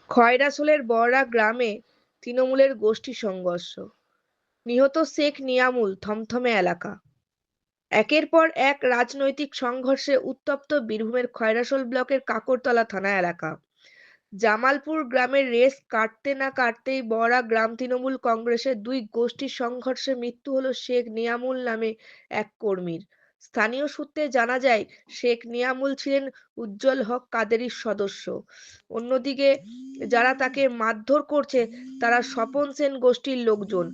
খয়রাসোলের বড়া গ্রামে তৃণমূলের গোষ্ঠী সংঘর্ষ, নিহত শেখ নিয়ামুল। থমথমে এলাকা। একের পর এক রাজনৈতিক সংঘর্ষে উত্তপ্ত বীরভূমের খয়রাসোল ব্লকের কাকরতলা থানা এলাকা। জামালপুর গ্রামের রেস কাটতে না কাটতেই বড়া গ্রাম তৃণমূল কংগ্রেসের দুই গোষ্ঠীর সংঘর্ষে মৃত্যু হলো শেখ নিয়ামুল নামে এক কর্মীর। স্থানীয় সূত্রে জানা যায়, শেখ নিয়ামুল ছিলেন উজ্জ্বল হক কাদেরীর সদস্য। অন্যদিকে যারা তাকে মারধর করছে তারা স্বপন সেন গোষ্ঠীর লোকজন।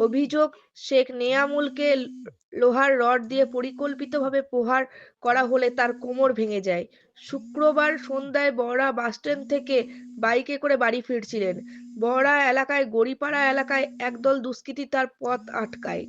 অভিযোগ, শেখ নিয়ামুলকে লোহার রড দিয়ে পরিকল্পিতভাবে প্রহার করা হলে তার কোমর ভেঙে যায়। শুক্রবার সন্ধ্যায় বড়া বাসস্ট্যান্ড থেকে বাইকে করে বাড়ি ফিরছিলেন। বড়া এলাকায় গড়িপাড়া এলাকায় একদল দুষ্কৃতী তার পথ আটকায়।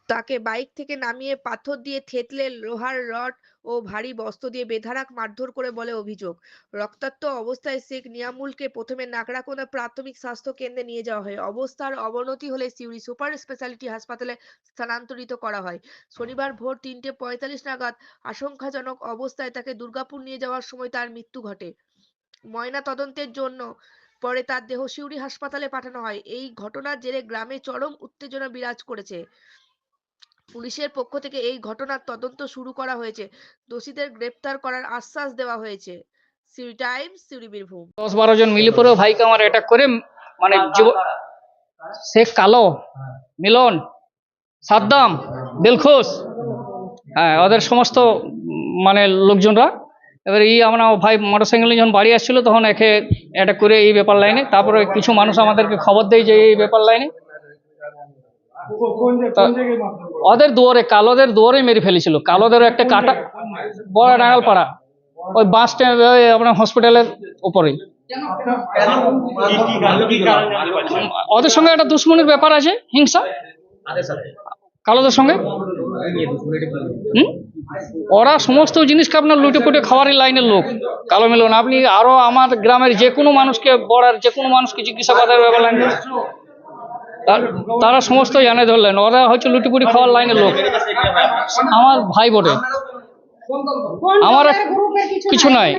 তাকে বাইক থেকে নামিয়ে পাথর দিয়ে থেতলে লোহার রড ও ভারী বস্ত্র দিয়ে বেধড়ক মারধর করে বলে অভিযোগ। রক্তাক্ত অবস্থায় শেখ নিয়ামুলকে প্রথমে নাগরাকোনা প্রাথমিক স্বাস্থ্য কেন্দ্রে নিয়ে যাওয়া হয়। অবস্থার অবনতি হলে সিউড়ি সুপার স্পেশালিটি হাসপাতালে স্থানান্তরিত করা হয়। শনিবার ভোর ৩:৪৫ নাগাদ আশঙ্কাজনক অবস্থায় তাকে দুর্গাপুর নিয়ে যাওয়ার সময় তার মৃত্যু ঘটে। ময়না তদন্তের জন্য পরে তার দেহ সিউড়ি হাসপাতালে পাঠানো হয়। এই ঘটনার জেরে গ্রামে চরম উত্তেজনা বিরাজ করেছে। পুলিশের পক্ষ থেকে এই ঘটনার তদন্ত শুরু করা হয়েছে। দোষীদের গ্রেপ্তার করার আশ্বাস দেওয়া হয়েছে। সিউড়ি টাইমস, সিউড়ি বীরভূম। 10-12 জন মিলে পরে ভাইকে আমার অ্যাটাক করে মানে শেখ কালো, মিলন, সাদ্দাম, দিলখুশ, হ্যাঁ ওদের সমস্ত মানে লোকজনরা। এবার আমরা ভাই মোটরসাইকেল যখন বাড়ি আসছিল তখন একে অ্যাটাক করে এই ব্যাপার লাইনে। তারপরে কিছু মানুষ আমাদেরকে খবর দেয় যে এই ব্যাপার লাইনে ওদের দুয়ারে, কালোদের দুয়ারে মেরে ফেলেছিল। কালোদের একটা কাটা বড় ডাঙ্গালপাড়া, ওই বাস স্ট্যান্ড আপনার হসপিটালের উপরে। ওদের সঙ্গে একটা দুশ্মনির ব্যাপার আছে, হিংসা কালোদের সঙ্গে। ওরা সমস্ত জিনিসকে আপনার লুটে পুটে খাওয়ারই লাইনের লোক কালো মিলন। আপনি আরো আমার গ্রামের যে কোনো মানুষকে, বড়ার যে কোনো মানুষকে জিজ্ঞাসা করার ব্যাপার লাইন, তারা সমস্ত জানে ধরলেন। ওরা হচ্ছে লুটিপুটি খাওয়ার লাইনের লোক। আমার ভাই বটে, আমার কিছু নাই।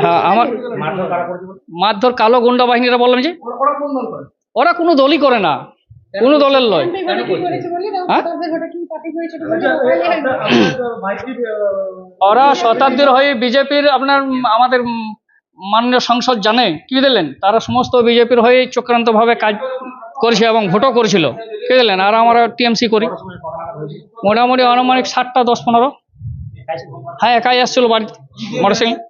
হ্যাঁ, আমার মারধর কালো গুন্ডা বাহিনীরা বললাম যে ওরা কোনো দলই করে না, কোনো দলের নয়। ওরা শতাব্দীর হয়ে বিজেপির আপনার আমাদের মাননীয় সংসদ জানে কি দিলেন, তারা সমস্ত বিজেপির হয়ে চক্রান্ত ভাবে কাজ করেছে এবং ভোটও করেছিল কি দিলেন। আর আমরা টিএমসি করি। মোটামুটি আনুমানিক 60টা 10-15। হ্যাঁ, একাই আসছিল বাড়ি মোটরসাইকেল।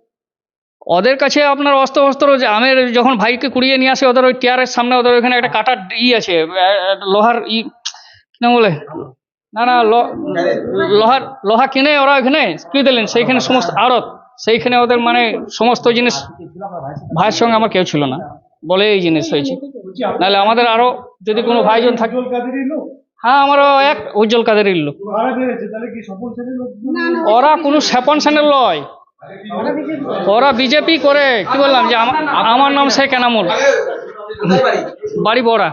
ওদের কাছে আপনার অস্ত্র যে আমি যখন ভাইকে কুড়িয়ে নিয়ে আসি, ওদের ওই টিয়ারের সামনে ওদের ওইখানে একটা কাটার আছে, লোহার না বলে না লোহা কিনে ওরা ওইখানে কি দিলেন, সেইখানে সমস্ত আড়ত, সেইখানে ওদের মানে সমস্ত জিনিস। ভাইয়ের সঙ্গে আমার কেউ ছিল না বলে এই জিনিস হয়েছে। নাহলে আমাদের আরো যদি কোনো ভাইজন থাকে। হ্যাঁ, আমারও এক উজ্জ্বল কাদেরীর লোক। ওরা কোনো স্বপন সেনের লয়, ওরা বিজেপি করে। কি বললাম যে আমার নাম শেখ এনামুল, বাড়ি বড়া।